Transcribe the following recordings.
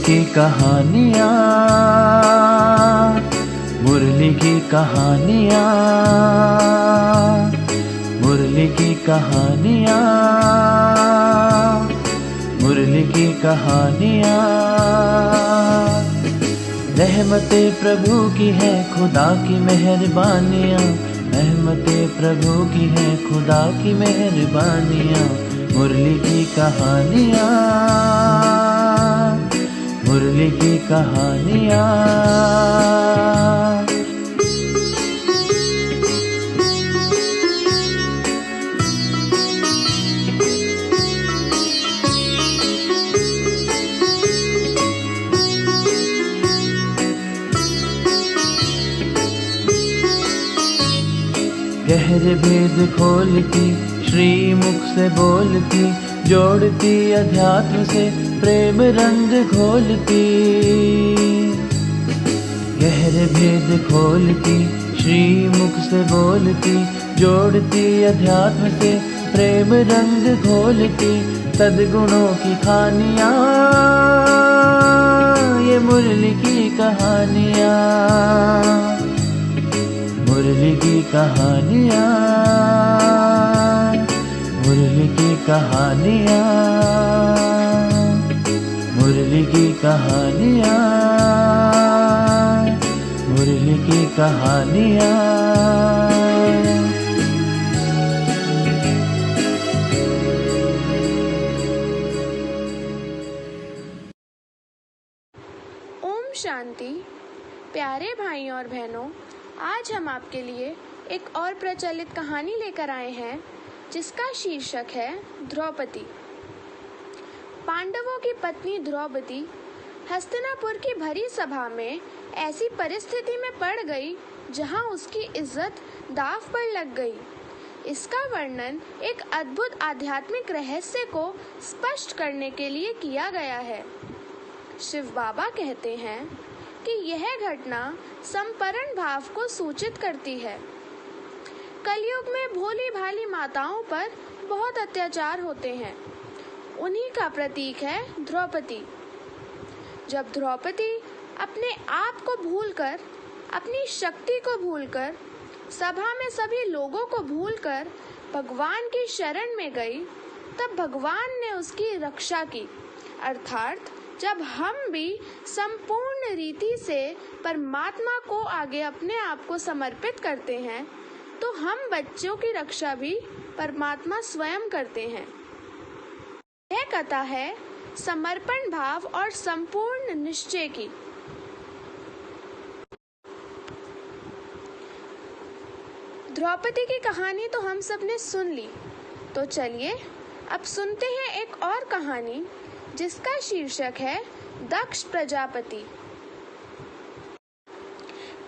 की कहानियाँ, मुरली की कहानियाँ, मुरली की कहानियाँ, मुरली की कहानियाँ। रहमते प्रभु की है खुदा की मेहरबानियाँ, रहमते प्रभु की है खुदा की मेहरबानियाँ। मुरली की कहानियाँ, मुरली की कहानियाँ। गहरे भेद खोलती, श्रीमुख से बोलती, जोड़ती अध्यात्म से प्रेम रंग घोलती। गहरे भेद खोलती, श्रीमुख से बोलती, जोड़ती अध्यात्म से प्रेम रंग घोलती। सद्गुणों की खानियाँ, ये मुरली की कहानियाँ, मुरली की कहानियाँ, मुरली की कहानियाँ, मुरली की कहानियाँ, मुरली की कहानियाँ। ओम शांति। प्यारे भाइयों और बहनों, आज हम आपके लिए एक और प्रचलित कहानी लेकर आए हैं जिसका शीर्षक है द्रौपदी। पांडवों की पत्नी द्रौपदी हस्तिनापुर की भरी सभा में ऐसी परिस्थिति में पड़ गई जहां उसकी इज्जत दांव पर लग गई। इसका वर्णन एक अद्भुत आध्यात्मिक रहस्य को स्पष्ट करने के लिए किया गया है। शिव बाबा कहते हैं कि यह घटना संपरण भाव को सूचित करती है। कलयुग में भोली भाली माताओं पर बहुत अत्याचार होते हैं। उन्हीं का प्रतीक है द्रौपदी। जब द्रौपदी अपने आप को भूलकर, अपनी शक्ति को भूलकर, सभा में सभी लोगों को भूलकर भगवान की शरण में गई, तब भगवान ने उसकी रक्षा की। अर्थात जब हम भी संपूर्ण रीति से परमात्मा को आगे अपने आप को समर्पित करते हैं, तो हम बच्चों की रक्षा भी परमात्मा स्वयं करते हैं। यह कथा है समर्पण भाव और संपूर्ण निश्चय की। द्रौपदी की कहानी तो हम सब ने सुन ली, तो चलिए अब सुनते हैं एक और कहानी जिसका शीर्षक है दक्ष प्रजापति।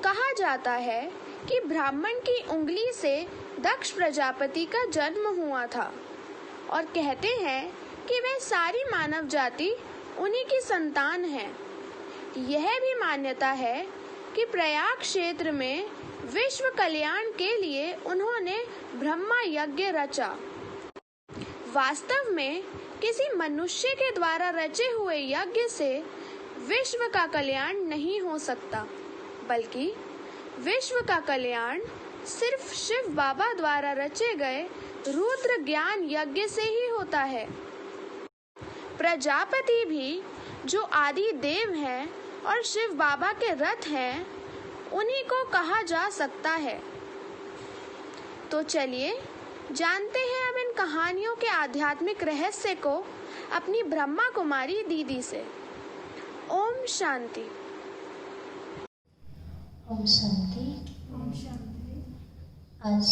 कहा जाता है कि ब्राह्मण की उंगली से दक्ष प्रजापति का जन्म हुआ था और कहते हैं कि वह सारी मानव जाति उन्हीं की संतान है। यह भी मान्यता है कि प्रयाग क्षेत्र में विश्व कल्याण के लिए उन्होंने ब्रह्मा यज्ञ रचा। वास्तव में किसी मनुष्य के द्वारा रचे हुए यज्ञ से विश्व का कल्याण नहीं हो सकता, बल्कि विश्व का कल्याण सिर्फ शिव बाबा द्वारा रचे गए रुद्र ज्ञान यज्ञ से ही होता है। प्रजापति भी जो आदि देव हैं और शिव बाबा के रथ हैं, उन्हीं को कहा जा सकता है। तो चलिए जानते हैं अब इन कहानियों के आध्यात्मिक रहस्य को अपनी ब्रह्मा कुमारी दीदी से। ओम शांति। ओम शांति। ओम शांति। आज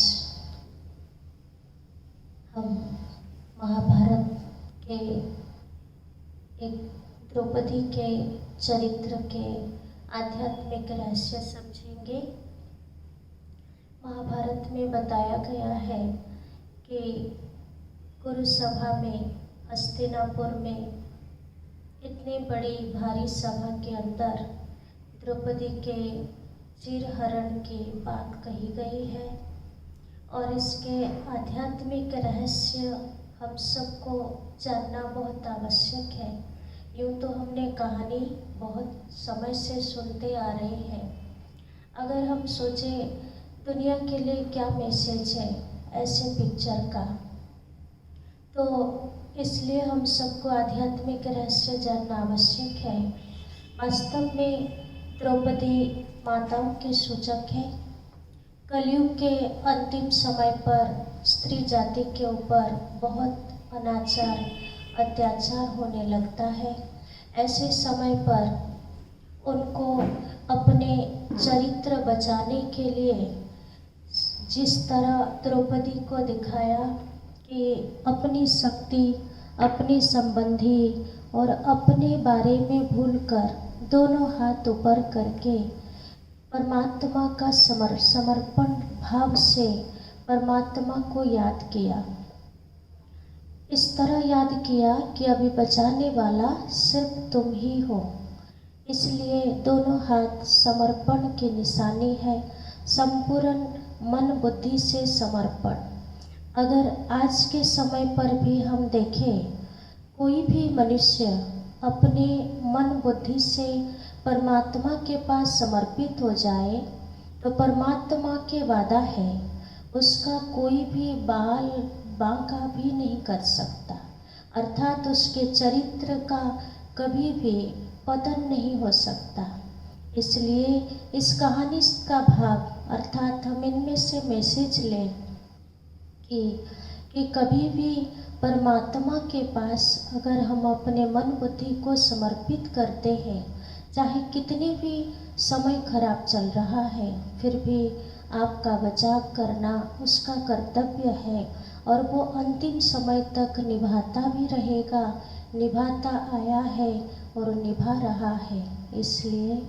हम महाभारत के एक द्रौपदी के चरित्र के आध्यात्मिक रहस्य समझेंगे। महाभारत में बताया गया है कि कुरुसभा में, हस्तिनापुर में, इतनी बड़ी भारी सभा के अंदर द्रौपदी के चिरहरण की बात कही गई है और इसके आध्यात्मिक रहस्य हम सबको जानना बहुत आवश्यक है, यूँ तो हमने कहानी बहुत समय से सुनते आ रहे हैं। अगर हम सोचें दुनिया के लिए क्या मैसेज है ऐसे पिक्चर का, तो इसलिए हम सबको आध्यात्मिक रहस्य जानना आवश्यक है। वास्तव में द्रौपदी माताओं के सूचक है। कलयुग के अंतिम समय पर स्त्री जाति के ऊपर बहुत अनाचार अत्याचार होने लगता है। ऐसे समय पर उनको अपने चरित्र बचाने के लिए जिस तरह द्रौपदी को दिखाया कि अपनी शक्ति, अपने संबंधी और अपने बारे में भूलकर दोनों हाथ ऊपर करके परमात्मा का समर्पण भाव से परमात्मा को याद किया। इस तरह याद किया कि अभी बचाने वाला सिर्फ तुम ही हो। इसलिए दोनों हाथ समर्पण की निशानी है, संपूर्ण मन बुद्धि से समर्पण। अगर आज के समय पर भी हम देखें, कोई भी मनुष्य अपने मन बुद्धि से परमात्मा के पास समर्पित हो जाए तो परमात्मा के वादा है उसका कोई भी बाल बांका भी नहीं कर सकता, अर्थात उसके चरित्र का कभी भी पतन नहीं हो सकता। इसलिए इस कहानी का भाग अर्थात हम इनमें से मैसेज लें कि कभी भी परमात्मा के पास अगर हम अपने मन बुद्धि को समर्पित करते हैं, चाहे कितने भी समय खराब चल रहा है, फिर भी आपका बचाव करना उसका कर्तव्य है और वो अंतिम समय तक निभाता भी रहेगा, निभाता आया है और निभा रहा है। इसलिए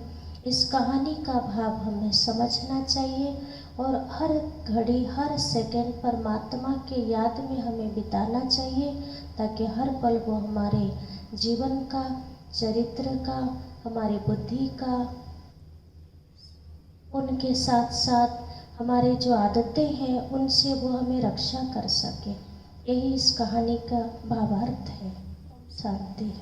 इस कहानी का भाव हमें समझना चाहिए और हर घड़ी हर सेकंड परमात्मा के याद में हमें बिताना चाहिए, ताकि हर पल वो हमारे जीवन का, चरित्र का, हमारी बुद्धि का, उनके साथ साथ हमारे जो आदतें हैं उनसे वो हमें रक्षा कर सके। यही इस कहानी का भावार्थ है। शांति।